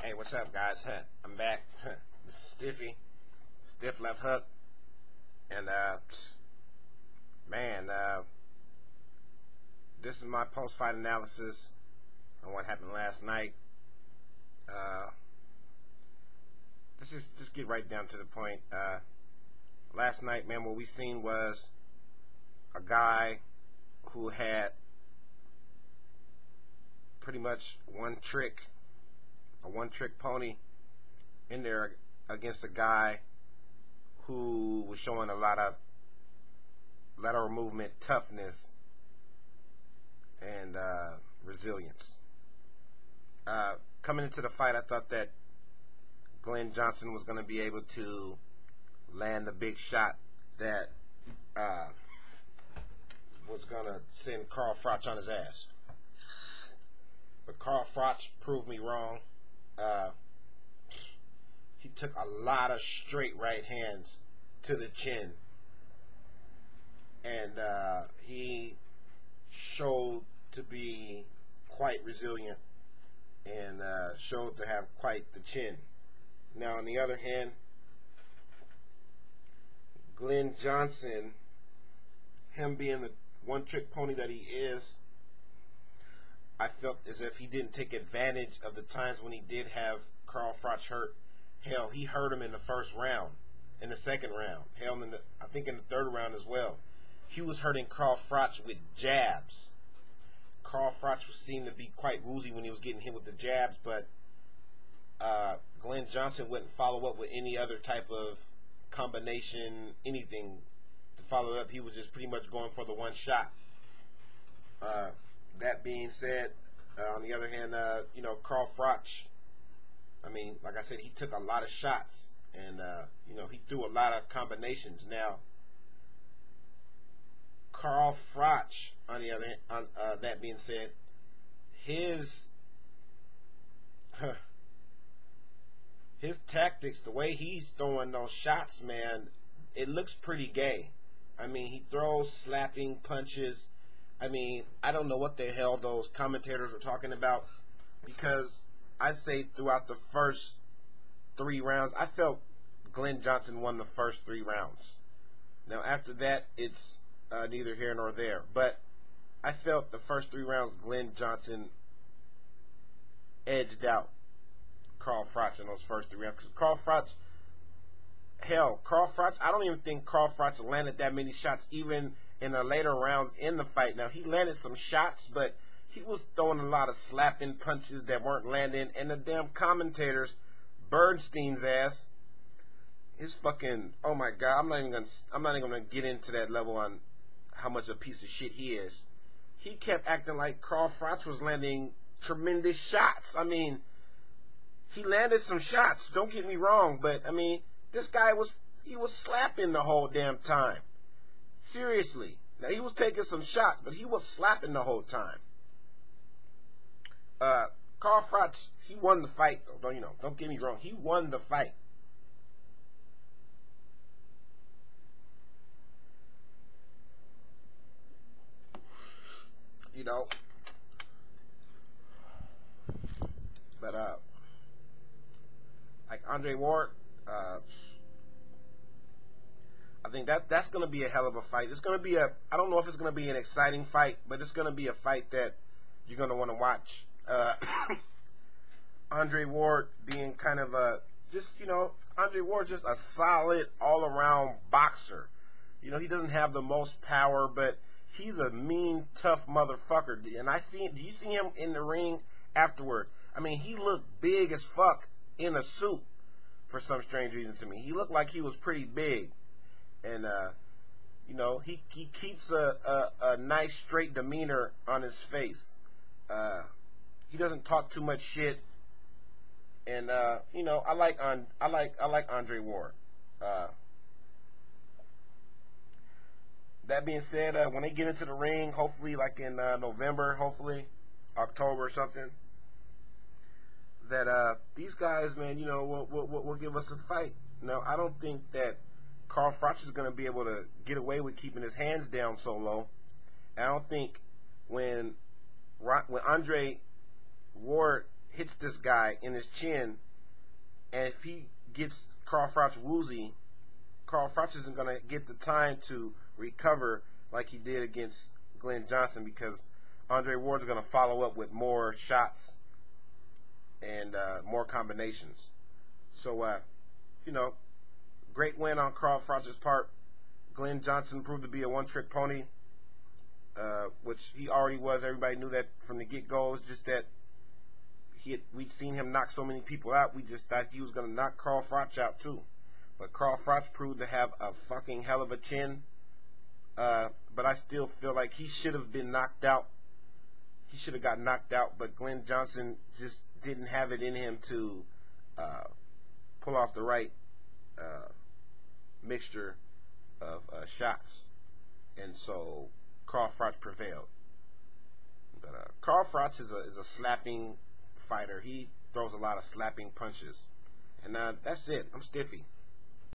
Hey, what's up, guys? I'm back. This is Stiffy, Stiff Left Hook, and man, this is my post-fight analysis on what happened last night. Let's just get right down to the point. Last night, man, what we seen was a guy who had pretty much a one-trick pony in there against a guy who was showing a lot of lateral movement, toughness, and resilience. Coming into the fight, I thought that Glenn Johnson was going to be able to land the big shot that was going to send Carl Froch on his ass. But Carl Froch proved me wrong. He took a lot of straight right hands to the chin, and he showed to be quite resilient and showed to have quite the chin. Now, on the other hand, Glenn Johnson, him being the one-trick pony that he is, I felt as if he didn't take advantage of the times when he did have Carl Froch hurt. Hell, he hurt him in the first round, in the second round. Hell, I think in the third round as well. He was hurting Carl Froch with jabs. Carl Froch seemed to be quite woozy when he was getting hit with the jabs, but Glenn Johnson wouldn't follow up with any other type of combination, anything to follow it up. He was just pretty much going for the one shot. That being said, on the other hand, Carl Froch, I mean, like I said, he took a lot of shots, and he threw a lot of combinations. Now, Carl Froch, on the other hand, that being said, his tactics, the way he's throwing those shots, man, it looks pretty gay. I mean, he throws slapping punches. I mean, I don't know what the hell those commentators were talking about, because I say throughout the first 3 rounds, I felt Glenn Johnson won the first 3 rounds. Now, after that, it's neither here nor there. But I felt the first 3 rounds, Glenn Johnson edged out Carl Froch in those first 3 rounds. Because Carl Froch, I don't even think Carl Froch landed that many shots, even in the later rounds in the fight. Now, he landed some shots, but he was throwing a lot of slapping punches that weren't landing. And the damn commentators, Bernstein's ass, his fucking, oh my God, I'm not even gonna get into that level on how much a piece of shit he is. He kept acting like Carl Froch was landing tremendous shots. I mean, he landed some shots, don't get me wrong, but I mean, this guy was slapping the whole damn time. Seriously. Now, he was taking some shots, but he was slapping the whole time. Carl Froch, he won the fight, though. Don't get me wrong. He won the fight. But like Andre Ward, I think that's going to be a hell of a fight. It's going to be I don't know if it's going to be an exciting fight, but it's going to be a fight that you're going to want to watch. Andre Ward being kind of Andre Ward's just a solid all-around boxer. He doesn't have the most power, but he's a mean, tough motherfucker. And do you see him in the ring afterward? I mean, he looked big as fuck in a suit for some strange reason to me. He looked like he was pretty big. And, he keeps a nice, straight demeanor on his face. He doesn't talk too much shit. And, I like Andre Ward. That being said, when they get into the ring, hopefully like in November, hopefully October or something, that these guys, man, will give us a fight. I don't think that Carl Froch is going to be able to get away with keeping his hands down so low. I don't think when Andre Ward hits this guy in his chin, and if he gets Carl Froch woozy, Carl Froch isn't going to get the time to recover like he did against Glenn Johnson, because Andre Ward's going to follow up with more shots and more combinations. So, great win on Carl Froch's part. Glenn Johnson proved to be a one-trick pony, which he already was. Everybody knew that from the get-go. It's just that we'd seen him knock so many people out, we just thought he was going to knock Carl Froch out too. But Carl Froch proved to have a fucking hell of a chin. But I still feel like he should have been knocked out. He should have got knocked out, but Glenn Johnson just didn't have it in him to pull off the right mixture of shots. And so Carl Froch prevailed. But Carl Froch is a slapping fighter. He throws a lot of slapping punches. And that's it. I'm stiffy.